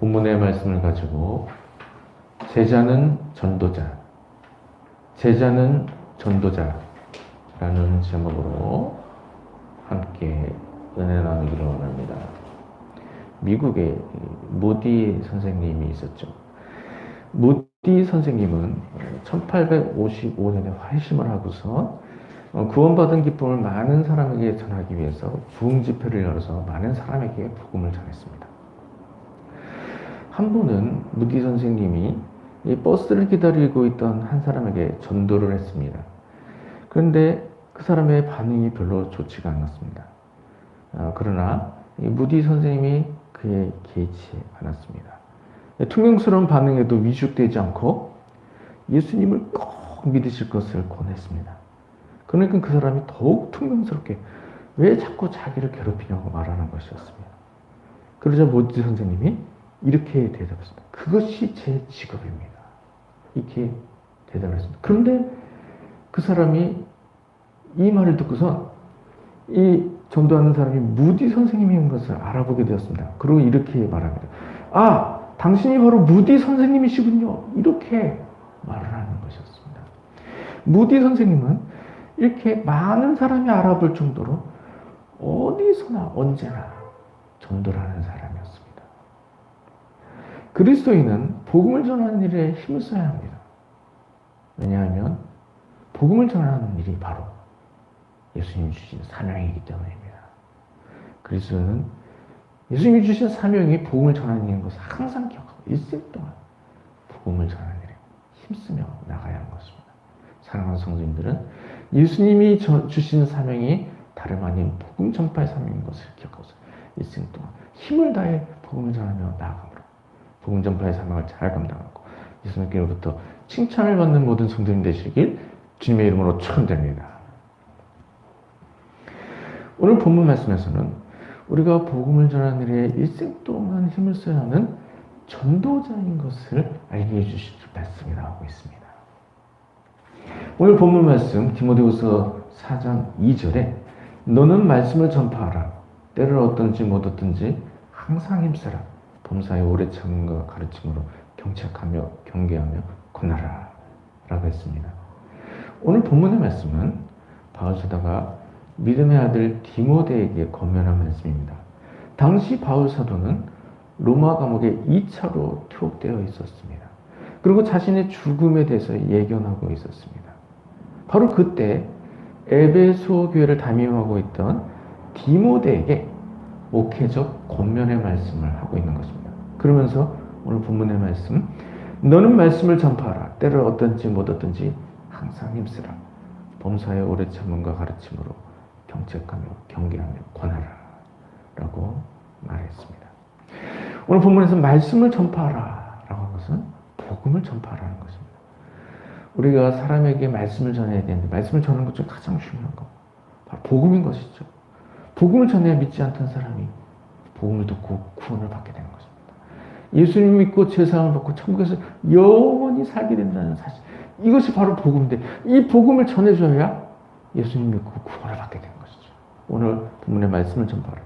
본문의 말씀을 가지고 제자는 전도자, 제자는 전도자라는 제목으로 함께 은혜 나누기를 원합니다. 미국에 무디 선생님이 있었죠. 무디 선생님은 1855년에 활심을 하고서 구원받은 기쁨을 많은 사람에게 전하기 위해서 부흥 집회를 열어서 많은 사람에게 복음을 전했습니다. 한 번은 무디 선생님이 이 버스를 기다리고 있던 한 사람에게 전도를 했습니다. 그런데 그 사람의 반응이 별로 좋지가 않았습니다. 그러나 이 무디 선생님이 그에 개의치 않았습니다. 퉁명스러운 반응에도 위축되지 않고 예수님을 꼭 믿으실 것을 권했습니다. 그러니까 그 사람이 더욱 퉁명스럽게 왜 자꾸 자기를 괴롭히냐고 말하는 것이었습니다. 그러자 무디 선생님이 이렇게 대답했습니다. 그것이 제 직업입니다. 이렇게 대답을 했습니다. 그런데 그 사람이 이 말을 듣고선 이 전도하는 사람이 무디 선생님인 것을 알아보게 되었습니다. 그리고 이렇게 말합니다. 아, 당신이 바로 무디 선생님이시군요. 이렇게 말을 하는 것이었습니다. 무디 선생님은 이렇게 많은 사람이 알아볼 정도로 어디서나 언제나 전도를 하는 사람이었습니다. 그리스도인은 복음을 전하는 일에 힘을 써야 합니다. 왜냐하면 복음을 전하는 일이 바로 예수님이 주신 사명이기 때문입니다. 그리스도는 예수님이 주신 사명이 복음을 전하는 일인 것을 항상 기억하고 일생 동안 복음을 전하는 일에 힘쓰며 나가야 하는 것입니다. 사랑하는 성도님들은 예수님이 주신 사명이 다름 아닌 복음 전파의 사명인 것을 기억하고 일생 동안 힘을 다해 복음을 전하며 나아감으로 복음 전파의 사명을 잘 감당하고 예수님께로부터 칭찬을 받는 모든 성도님 되시길 주님의 이름으로 축원드립니다. 오늘 본문 말씀에서는 우리가 복음을 전하는 일에 일생 동안 힘을 써야 하는 전도자인 것을 알게 해주실 말씀이 나오고 있습니다. 오늘 본문 말씀 디모데후서 4장 2절에 너는 말씀을 전파하라. 때를 얻든지 못 얻든지 항상 힘쓰라. 범사에 오래 참음과 가르침으로 경책하며 경계하며 권하라 라고 했습니다. 오늘 본문의 말씀은 바울 사도가 믿음의 아들 디모데에게 권면한 말씀입니다. 당시 바울 사도는 로마 감옥에 2차로 투옥되어 있었습니다. 그리고 자신의 죽음에 대해서 예견하고 있었습니다. 바로 그때 에베소 교회를 담임하고 있던 디모데에게 목회적 권면의 말씀을 하고 있는 것입니다. 그러면서 오늘 본문의 말씀 너는 말씀을 전파하라. 때를 얻든지 못 얻든지 항상 힘쓰라. 범사에 오래 참음과 가르침으로 경책하며 경계하며 권하라 라고 말했습니다. 오늘 본문에서 말씀을 전파하라 라고 한 것은 복음을 전파하라는 것입니다. 우리가 사람에게 말씀을 전해야 되는데 말씀을 전하는 것 중 가장 중요한 것 바로 복음인 것이죠. 복음을 전해야 믿지 않던 사람이 복음을 듣고 구원을 받게 되는 것입니다. 예수님 믿고 죄사함을 받고 천국에서 영원히 살게 된다는 사실 이것이 바로 복음인데 이 복음을 전해줘야 예수님 믿고 구원을 받게 되는 것이죠. 오늘 본문의 말씀을 전파하라.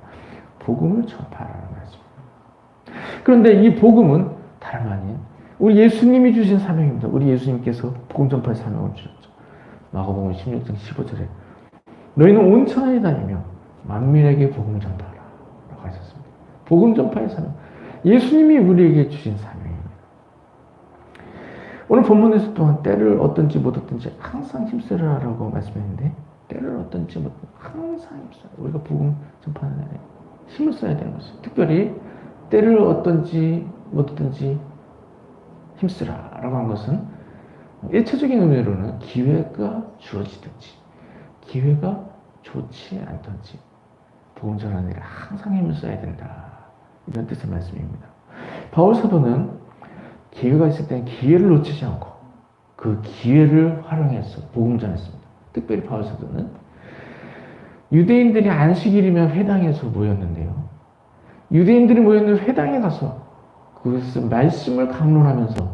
복음을 전파하라는 말씀입니다. 그런데 이 복음은 다름 아닌 우리 예수님이 주신 사명입니다. 우리 예수님께서 복음 전파의 사명을 주셨죠. 마가복음 16장 15절에 너희는 온 천하에 다니며 만민에게 복음을 전파하라 라고 하셨습니다. 복음 전파의 사명 예수님이 우리에게 주신 사명입니다. 오늘 본문에서 또한 때를 얻든지 못 얻든지 항상 힘쓰라라고 말씀했는데 때를 얻든지 못 얻든지 항상 힘쓰라. 우리가 복음 전파하는 데 힘을 써야 되는 것이죠. 특별히 때를 얻든지 못 얻든지 힘쓰라라고 한 것은 일차적인 의미로는 기회가 주어지든지 기회가 좋지 않든지 복음 전하는 일에 항상 힘을 써야 된다. 이런 뜻의 말씀입니다. 바울 사도는 기회가 있을 때는 기회를 놓치지 않고 그 기회를 활용해서 복음 전했습니다. 특별히 바울 사도는 유대인들이 안식일이면 회당에서 모였는데요. 유대인들이 모였는 회당에 가서 그것을 말씀을 강론하면서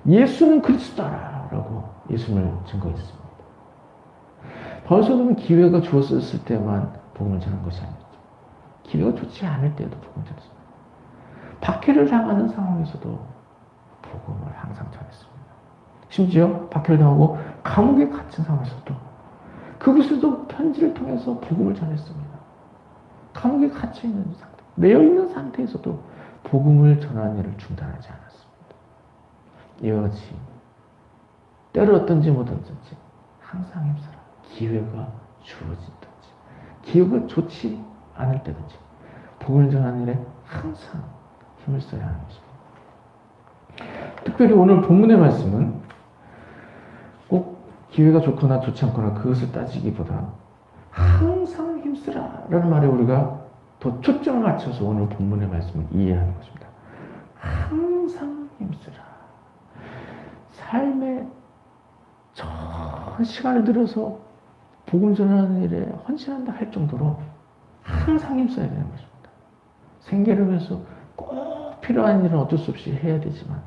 예수는 그리스도다라고 예수님을 증거했습니다. 바울 사도는 기회가 주어졌을 때만 복음을 전한 것이 아니었죠. 기회가 좋지 않을 때도 복음을 전했습니다. 박해를 당하는 상황에서도 복음을 항상 전했습니다. 심지어 박해를 당하고 감옥에 갇힌 상황에서도 그곳에도 편지를 통해서 복음을 전했습니다. 감옥에 갇혀 있는 상태, 매여 있는 상태에서도 복음을 전하는 일을 중단하지 않았습니다. 이와 같이 때로 어떤지 뭐든지 항상 힘쓰라. 기회가 주어진든지 기회가 좋지 않을 때든지 복음을 전하는 일에 항상 힘을 써야 하는 것입니다. 특별히 오늘 본문의 말씀은 꼭 기회가 좋거나 좋지 않거나 그것을 따지기보다 항상 힘쓰라 라는 말에 우리가 더 초점을 맞춰서 오늘 본문의 말씀을 이해하는 것입니다. 항상 힘쓰라. 삶의 전 시간을 들여서 복음 전하는 일에 헌신한다 할 정도로 항상 힘써야 되는 것입니다. 생계를 위해서 꼭 필요한 일은 어쩔 수 없이 해야 되지만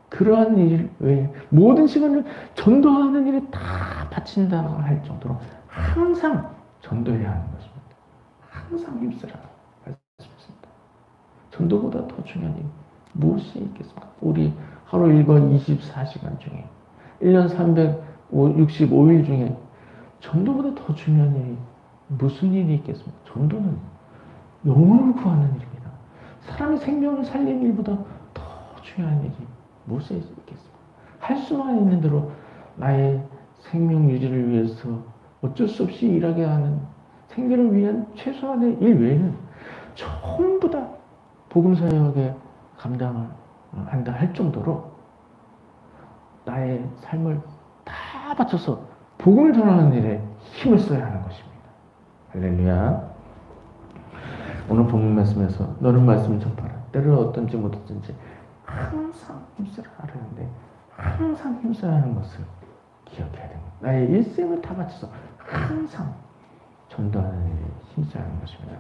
그러한 일 외에 모든 시간을 전도하는 일에 다 바친다고 할 정도로 항상 전도해야 하는 것입니다. 항상 힘쓰라 말씀했습니다. 전도보다 더 중요한 일 무엇이 있겠습니까? 우리 하루 일과 24시간 중에 1년 365일 중에 전도보다 더 중요한 일이 무슨 일이 있겠습니까? 전도는 영혼을 구하는 일입니다. 사람의 생명을 살리는 일보다 더 중요한 일이 무엇이 있겠습니까? 할 수만 있는 대로 나의 생명 유지를 위해서 어쩔 수 없이 일하게 하는 생계를 위한 최소한의 일 외에는 전부 다 복음 사역에 감당을 한다 할 정도로 나의 삶을 다 바쳐서 복음을 전하는 일에 힘을 써야 하는 것입니다. 할렐루야. 오늘 본문 말씀에서 너는 말씀을 전파라. 때를 어떤지 못했든지 항상 힘쓰라 하는데 항상 힘써야 하는 것을 기억해야 됩니다. 나의 일생을 다 바쳐서 항상 전도하는 일에 힘써야 하는 것입니다.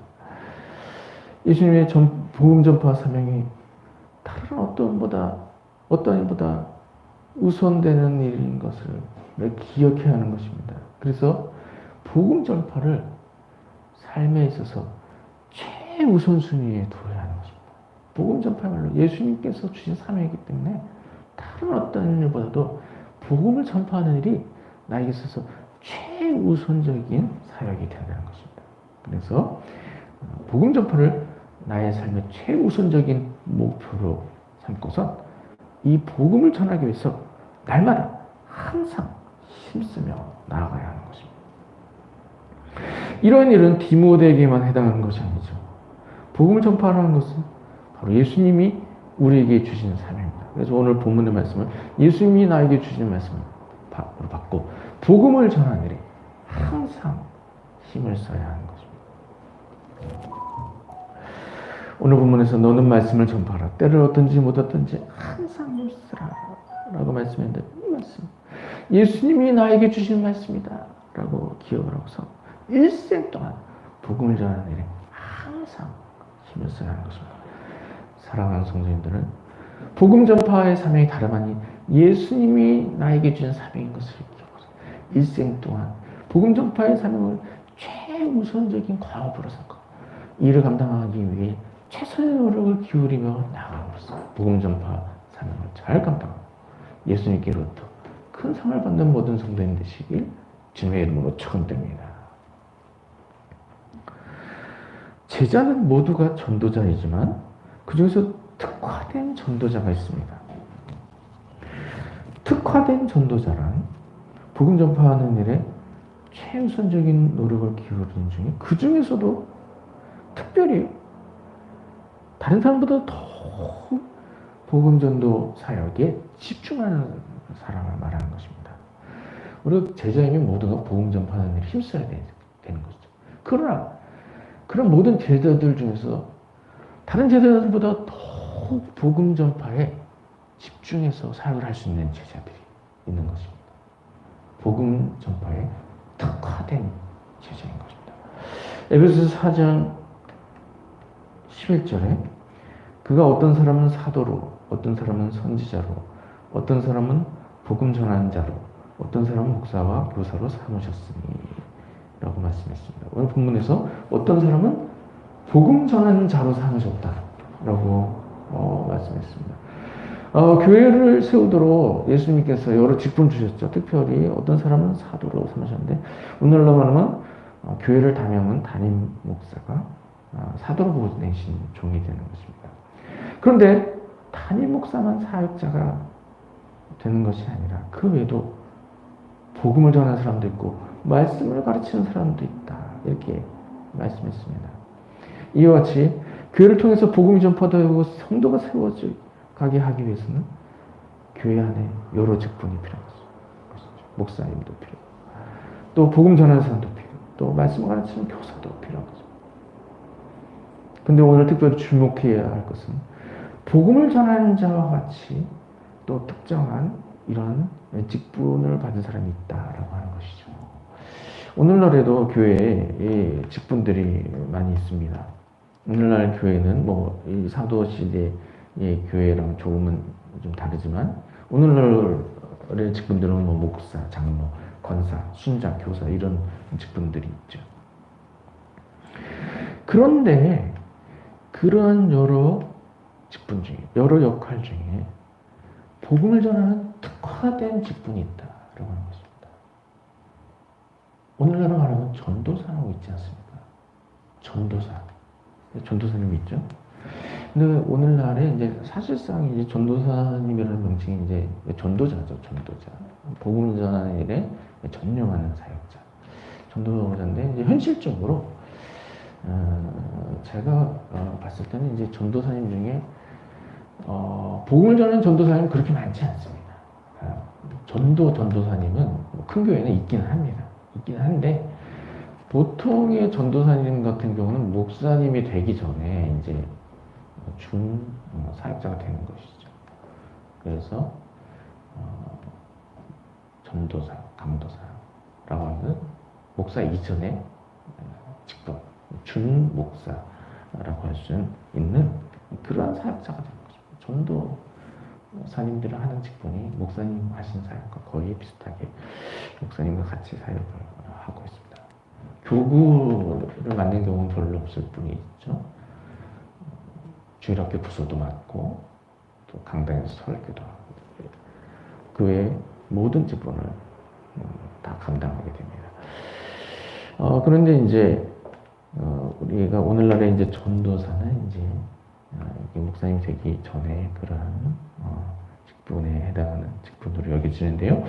예수님의 복음 전파 사명이 다른 어떤 일보다 우선되는 일인 것을 기억해야 하는 것입니다. 그래서 복음 전파를 삶에 있어서 최우선순위에 두어야 하는 것입니다. 복음 전파야말로 예수님께서 주신 사명이기 때문에 다른 어떤 일보다도 복음을 전파하는 일이 나에게 있어서 최우선적인 사역이 된다는 것입니다. 그래서 복음 전파를 나의 삶의 최우선적인 목표로 삼고선 이 복음을 전하기 위해서 날마다 항상 힘쓰며 나아가야 하는 것입니다. 이런 일은 디모데에게만 해당하는 것이 아니죠. 복음을 전파하는 것은 바로 예수님이 우리에게 주시는 사명입니다. 그래서 오늘 본문의 말씀을 예수님이 나에게 주시는 말씀을 받고 복음을 전하는 일에 항상 힘을 써야 하는 것입니다. 오늘 본문에서 너는 말씀을 전파하라. 때를 어떤지 못었든지 항상 힘쓰라 라고 말씀했는데 이 말씀 예수님이 나에게 주신 말씀이다 라고 기억을 하고서 일생 동안 복음을 전하는 일에 항상 힘을 써야 하는 것입니다. 사랑하는 성도님들은 복음 전파의 사명이 다름 아닌 예수님이 나에게 주신 사명인 것을 기억하고 일생 동안 복음 전파의 사명을 최우선적인 과업으로 삼고 이를 감당하기 위해 최선의 노력을 기울이며 나아감으로써 복음 전파 사명을 잘 감당하고 예수님께로부터 큰 상을 받는 모든 성도님 되시길 주님의 이름으로 축원드립니다. 제자는 모두가 전도자이지만 그 중에서 특화된 전도자가 있습니다. 특화된 전도자란 복음 전파하는 일에 최우선적인 노력을 기울이는 중에 그 중에서도 특별히 다른 사람보다 더 복음 전도 사역에 집중하는 사람을 말하는 것입니다. 우리 제자이면 모두가 복음 전파하는 일에 힘써야 되는 것이죠. 그러나 그런 모든 제자들 중에서 다른 제자들보다 더 복음 전파에 집중해서 사역을 할 수 있는 제자들이 있는 것입니다. 복음 전파에 특화된 제자인 것입니다. 에베소서 4장 11절에 그가 어떤 사람은 사도로, 어떤 사람은 선지자로, 어떤 사람은 복음 전하는 자로, 어떤 사람은 목사와 교사로 삼으셨으니 라고 말씀했습니다. 오늘 본문에서 어떤 사람은 복음 전하는 자로 삼으셨다 라고 말씀했습니다. 교회를 세우도록 예수님께서 여러 직분 주셨죠. 특별히 어떤 사람은 사도로 삼으셨는데 오늘날로 말하면 교회를 담임은 담임 목사가 사도로 보내신 종이 되는 것입니다. 그런데 담임 목사만 사역자가 되는 것이 아니라 그 외에도 복음을 전하는 사람도 있고 말씀을 가르치는 사람도 있다. 이렇게 말씀했습니다. 이와 같이 교회를 통해서 복음이 전파되고 성도가 세워져 가게 하기 위해서는 교회 안에 여러 직분이 필요한 것이죠. 목사님도 필요하고 또 복음 전하는 사람도 필요하고 또 말씀을 가르치는 교사도 필요한 거죠. 근데 오늘 특별히 주목해야 할 것은 복음을 전하는 자와 같이 또 특정한 이런 직분을 받은 사람이 있다라고 하는 것이죠. 오늘날에도 교회에 직분들이 많이 있습니다. 오늘날 교회는 이 사도 시대의 교회랑 조금은 좀 다르지만 오늘날의 직분들은 목사, 장로, 권사, 순장, 교사 이런 직분들이 있죠. 그런데 그러한 여러 직분 중에 여러 역할 중에 복음을 전하는 특화된 직분이 있다라고 하는 것입니다. 오늘날로 말하면 전도사라고 있지 않습니까? 전도사님이 있죠. 근데 오늘날에 이제 사실상 이제 전도사님이라는 명칭이 이제 전도자죠, 전도자. 복음을 전하는 일에 전념하는 사역자. 전도자인데 이제 현실적으로 제가 봤을 때는 이제 전도사님 중에 복음을 전하는 전도사님은 그렇게 많지 않습니다. 전도사님은 큰 교회는 있기는 합니다. 있기는 한데 보통의 전도사님 같은 경우는 목사님이 되기 전에 이제 준 사역자가 되는 것이죠. 그래서 전도사, 감도사라고 하는 목사 이전에 직분, 준 목사라고 할 수 있는 그러한 사역자가 되는 거죠. 전도사님들이 하는 직분이 목사님 하신 사역과 거의 비슷하게 목사님과 같이 사역을 하고 있습니다. 교구를 맡는 경우는 별로 없을 뿐이죠. 주일학교 부서도 맡고 또 강당에서 설교도 하고 그 외에 모든 직분을 다 감당하게 됩니다. 그런데 이제 우리가 오늘날에 이제 전도사는 이제 목사님이 되기 전에 그러한 직분에 해당하는 직분으로 여겨지는데요.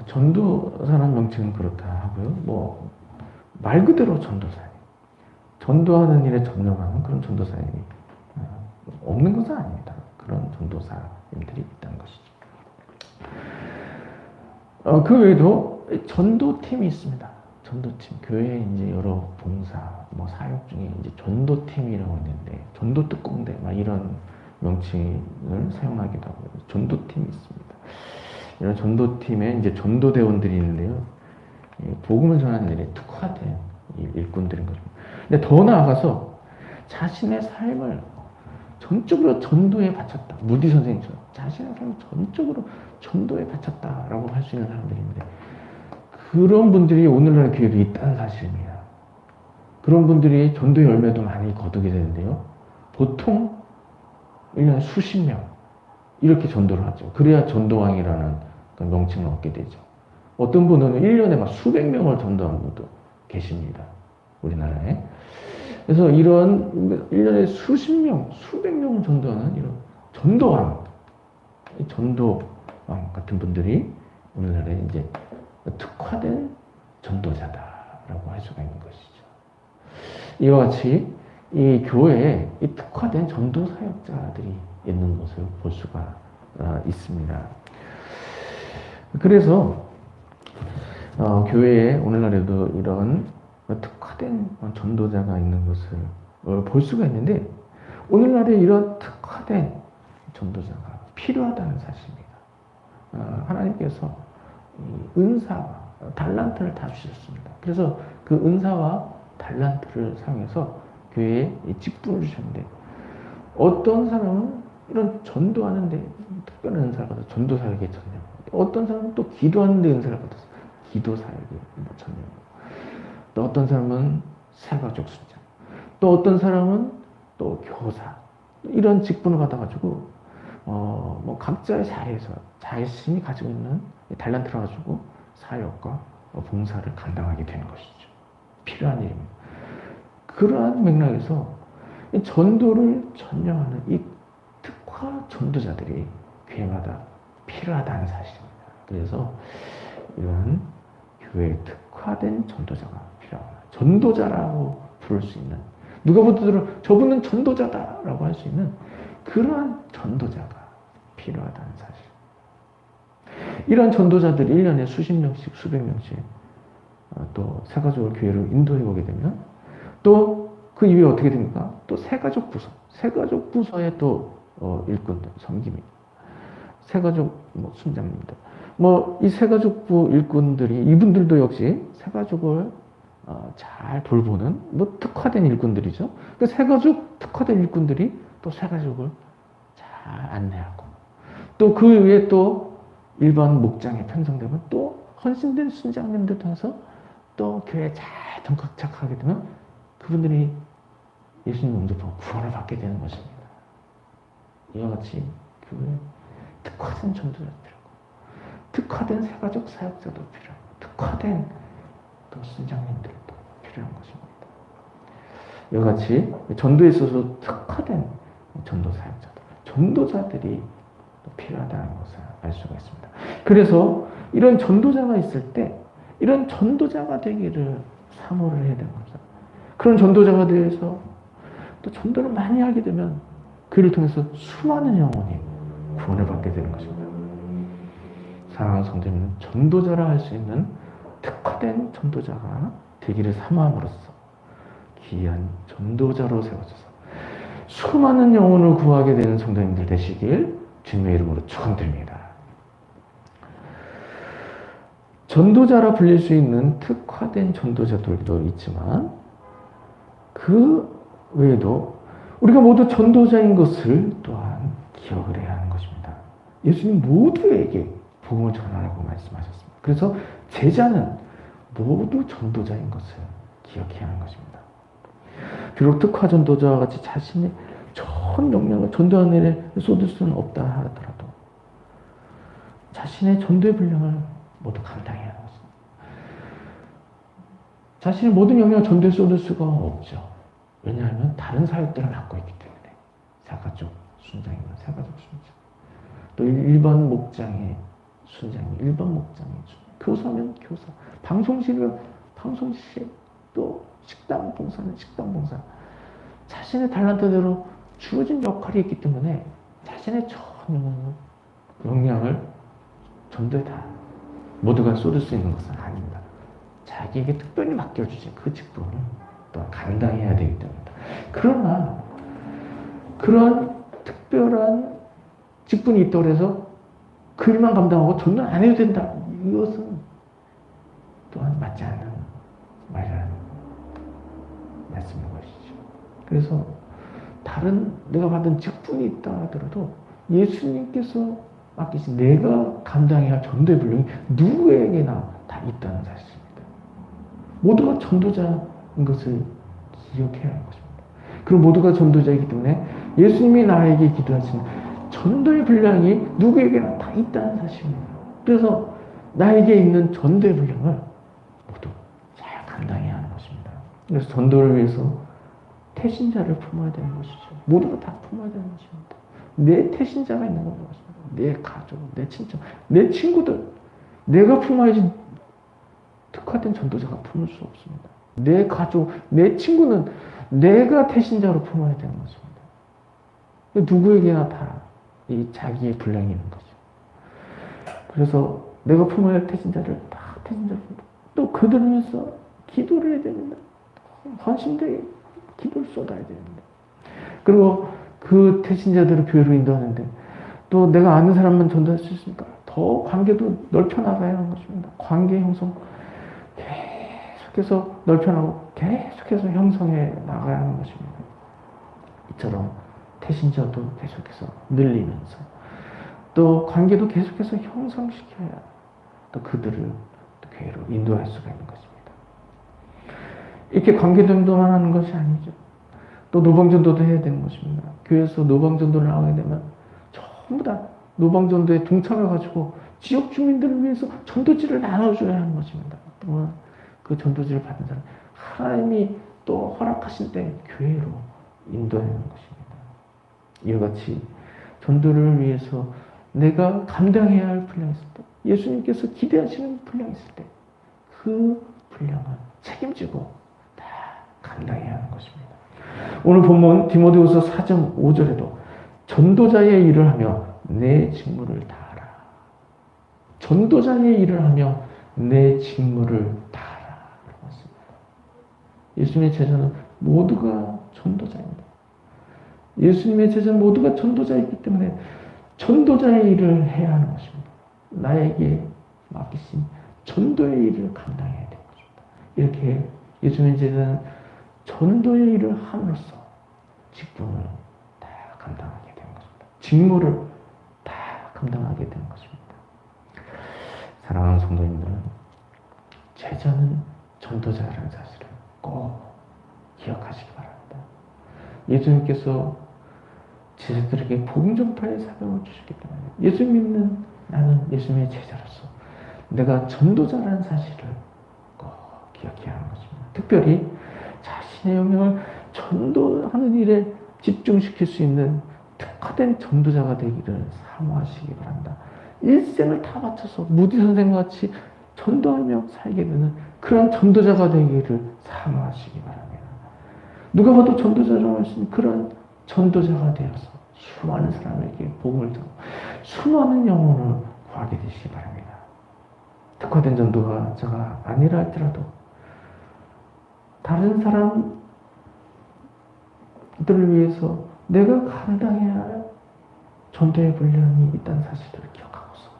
전도사라는 명칭은 그렇다 하고요. 말 그대로 전도사님. 전도하는 일에 전념하는 그런 전도사님이 없는 것은 아닙니다. 그런 전도사님들이 있다는 것이죠. 그 외에도 전도팀이 있습니다. 전도팀. 교회에 이제 여러 봉사, 사역 중에 이제 전도팀이라고 있는데, 전도 특공대, 이런 명칭을 사용하기도 하고, 전도팀이 있습니다. 이런 전도팀에 이제 전도대원들이 있는데요. 복음을 전하는 일에 특화된 일꾼들인 거죠. 근데 더 나아가서 자신의 삶을 전적으로 전도에 바쳤다. 무디 선생님처럼 자신의 삶을 전적으로 전도에 바쳤다라고 할 수 있는 사람들인데 그런 분들이 오늘날 교회도 있다는 사실입니다. 그런 분들이 전도 열매도 많이 거두게 되는데요. 보통 1년에 수십 명 이렇게 전도를 하죠. 그래야 전도왕이라는 명칭을 얻게 되죠. 어떤 분은 1년에 막 수백 명을 전도한 분도 계십니다. 우리나라에. 그래서 이런 1년에 수십 명, 수백 명을 전도하는 이런 전도왕 같은 분들이 우리나라에 이제 특화된 전도자다라고 할 수가 있는 것이죠. 이와 같이 이 교회에 이 특화된 전도 사역자들이 있는 것을 볼 수가 있습니다. 그래서 교회에 오늘날에도 이런 특화된 전도자가 있는 것을 볼 수가 있는데 오늘날에 이런 특화된 전도자가 필요하다는 사실입니다. 하나님께서 은사와 달란트를 다 주셨습니다. 그래서 그 은사와 달란트를 사용해서 교회에 직분을 주셨는데 어떤 사람은 이런 전도하는데 특별한 은사를 받아서 전도 사역에 전념하고 어떤 사람은 또 기도하는 데 은사를 받아서 기도 사역에 전념하고 또 어떤 사람은 사가족 순장 또 어떤 사람은 또 교사 이런 직분을 받아가지고 뭐 각자의 자리에서 자신이 가지고 있는 달란트를 가지고 사역과 봉사를 감당하게 되는 것이죠. 필요한 일입니다. 그러한 맥락에서 이 전도를 전념하는 이 특화 전도자들이 교회마다 필요하다는 사실입니다. 그래서 이런 교회에 특화된 전도자가 필요합니다. 전도자라고 부를 수 있는, 누가 보더라도 저분은 전도자다라고 할 수 있는 그러한 전도자가 필요하다는 사실. 이런 전도자들이 1년에 수십 명씩 수백 명씩 또 새가족을 교회로 인도해 오게 되면 또 그 이후에 어떻게 됩니까? 또 새가족 부서의 또 일꾼들 섬김입니다. 새가족 순장님들, 이 새가족부 일꾼들이, 이분들도 역시 새가족을 잘 돌보는 특화된 일꾼들이죠. 그 새가족 특화된 일꾼들이 또 새가족을 잘 안내하고, 또 그 외에 또 일반 목장에 편성되면 또 헌신된 순장님들 통해서 또 교회에 잘 등극착하게 되면 그분들이 예수님 영접하고 구원을 받게 되는 것입니다. 이와 같이 교회에 특화된 전도자도 필요하고, 특화된 새가족 사역자도 필요하고, 특화된 또 순장님들도 필요한 것입니다. 이와 같이 전도에 있어서 특화된 전도 사역자들, 전도자들이 필요하다는 것을 알 수가 있습니다. 그래서 이런 전도자가 있을 때 이런 전도자가 되기를 사모를 해야 되는 겁니다. 그런 전도자가 되어서 또 전도를 많이 하게 되면 그를 통해서 수많은 영혼이 구원을 받게 되는 것입니다. 사랑하는 성도님은 전도자라 할 수 있는 특화된 전도자가 되기를 사모함으로써 귀한 전도자로 세워져서 수많은 영혼을 구하게 되는 성도님들 되시길 주님의 이름으로 축원드립니다. 전도자라 불릴 수 있는 특화된 전도자들도 있지만 그 외에도 우리가 모두 전도자인 것을 또한 기억을 해야 하는 것입니다. 예수님 모두에게 복음을 전하라고 말씀하셨습니다. 그래서 제자는 모두 전도자인 것을 기억해야 하는 것입니다. 비록 특화 전도자와 같이 자신의 전 역량을 전도하는 일에 쏟을 수는 없다 하더라도 자신의 전도의 분량을 모두 감당해야 하는 것입니다. 자신의 모든 역량을 전도에 쏟을 수가 없죠. 왜냐하면 다른 사역들을 맡고 있기 때문에. 새가족 순장이면 새가족 순장, 또 일반 목장의 순장이 일반 목장의 순장, 교사면 교사, 방송실이면 방송실, 또 식당 봉사는 식당 봉사. 자신의 달란트대로 주어진 역할이 있기 때문에 자신의 전 역량을 전도에 다 모두가 쏟을 수 있는 것은 아닙니다. 자기에게 특별히 맡겨주신 그 직분을 또 감당해야 되기 때문입니다. 그러나 그런 특별한 직분이 있다고 해서 그 일만 감당하고 전도는 안 해도 된다. 이것은 또한 맞지 않는 말이라는 말씀인 것이죠. 그래서 다른 내가 받은 직분이 있다 하더라도 예수님께서 맡기신 내가 감당해야 할 전도의 분량이 누구에게나 다 있다는 사실입니다. 모두가 전도자인 것을 기억해야 하는 것입니다. 그리고 모두가 전도자이기 때문에 예수님이 나에게 기도하신 전도의 분량이 누구에게나 다 있다는 사실입니다. 그래서 나에게 있는 전도의 분량을 모두 잘 감당해야 하는 것입니다. 그래서 전도를 위해서 태신자를 품어야 되는 것이죠. 모두가 다 품어야 되는 것입니다. 내 태신자가 있는 것입니다. 내 가족, 내 친척, 내 친구들, 내가 품어야지 특화된 전도자가 품을 수 없습니다. 내 가족, 내 친구는 내가 태신자로 품어야 되는 것입니다. 누구에게나 다 이 자기의 분량이 있는 거죠. 그래서 내가 품어야 할 태신자를 다 태신자로 또 그들을 위해서 기도를 해야 됩니다. 헌신되게 기도를 쏟아야 됩니다. 그리고 그 태신자들을 교회로 인도하는데 또 내가 아는 사람만 전도할 수 있으니까 더 관계도 넓혀나가야 하는 것입니다. 관계 형성 계속해서 넓혀나가고 계속해서 형성해 나가야 하는 것입니다. 이처럼 태신자도 계속해서 늘리면서 또 관계도 계속해서 형성시켜야 또 그들을 또 교회로 인도할 수가 있는 것입니다. 이렇게 관계 정도만 하는 것이 아니죠. 또 노방전도도 해야 되는 것입니다. 교회에서 노방전도를 나오게 되면 전부 다 노방전도에 동참해가지고 지역 주민들을 위해서 전도지를 나눠줘야 하는 것입니다. 또한 그 전도지를 받은 사람, 하나님이 또 허락하신 때 교회로 인도하는 것입니다. 이와 같이 전도를 위해서 내가 감당해야 할 분량이 있을 때, 예수님께서 기대하시는 분량이 있을 때, 그 분량을 책임지고 다 감당해야 하는 것입니다. 오늘 본문 디모데후서 4장 5절에도 전도자의 일을 하며 내 직무를 다하라. 전도자의 일을 하며 내 직무를 다하라. 그렇습니다. 예수님의 제자는 모두가 전도자입니다. 예수님의 제자는 모두가 전도자이기 때문에 전도자의 일을 해야 하는 것입니다. 나에게 맡기신 전도의 일을 감당해야 되는 것입니다. 이렇게 예수님의 제자는 전도의 일을 함으로써 직분을 다 감당하게 되는 것입니다. 직무를 다 감당하게 되는 것입니다. 사랑하는 성도님들은 제자는 전도자라는 사실을 꼭 기억하시기 바랍니다. 예수님께서 제자들에게 복음 전파의 사명을 주셨기 때문에 예수 믿는 나는 예수님의 제자로서 내가 전도자라는 사실을 꼭 기억해야 하는 것입니다. 특별히 자신의 영역을 전도하는 일에 집중시킬 수 있는 특화된 전도자가 되기를 사모하시기 바랍니다. 일생을 다 바쳐서 무디 선생과 같이 전도하며 살게 되는 그런 전도자가 되기를 사모하시기 바랍니다. 누가 봐도 전도자라고 할 수 있는 그런 전도자가 되어서 수많은 사람에게 복음을 전하고 수많은 영혼을 구하게 되시기 바랍니다. 특화된 전도자가 아니라 할지라도 다른 사람들을 위해서 내가 감당해야 할 전도의 분량이 있다는 사실을 기억하고서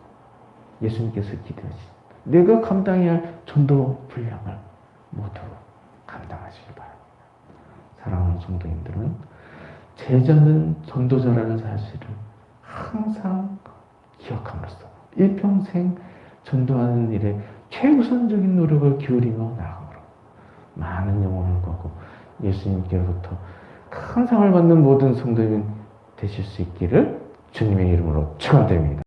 예수님께서 기대하신 내가 감당해야 할 전도 분량을 모두 감당하시기 바랍니다. 사랑하는 성도님들은 제자는 전도자라는 사실을 항상 기억함으로써 일평생 전도하는 일에 최우선적인 노력을 기울이며 나아감으로 많은 영혼을 구하고 예수님께로부터 큰 상을 받는 모든 성도님 되실 수 있기를 주님의 이름으로 축원드립니다.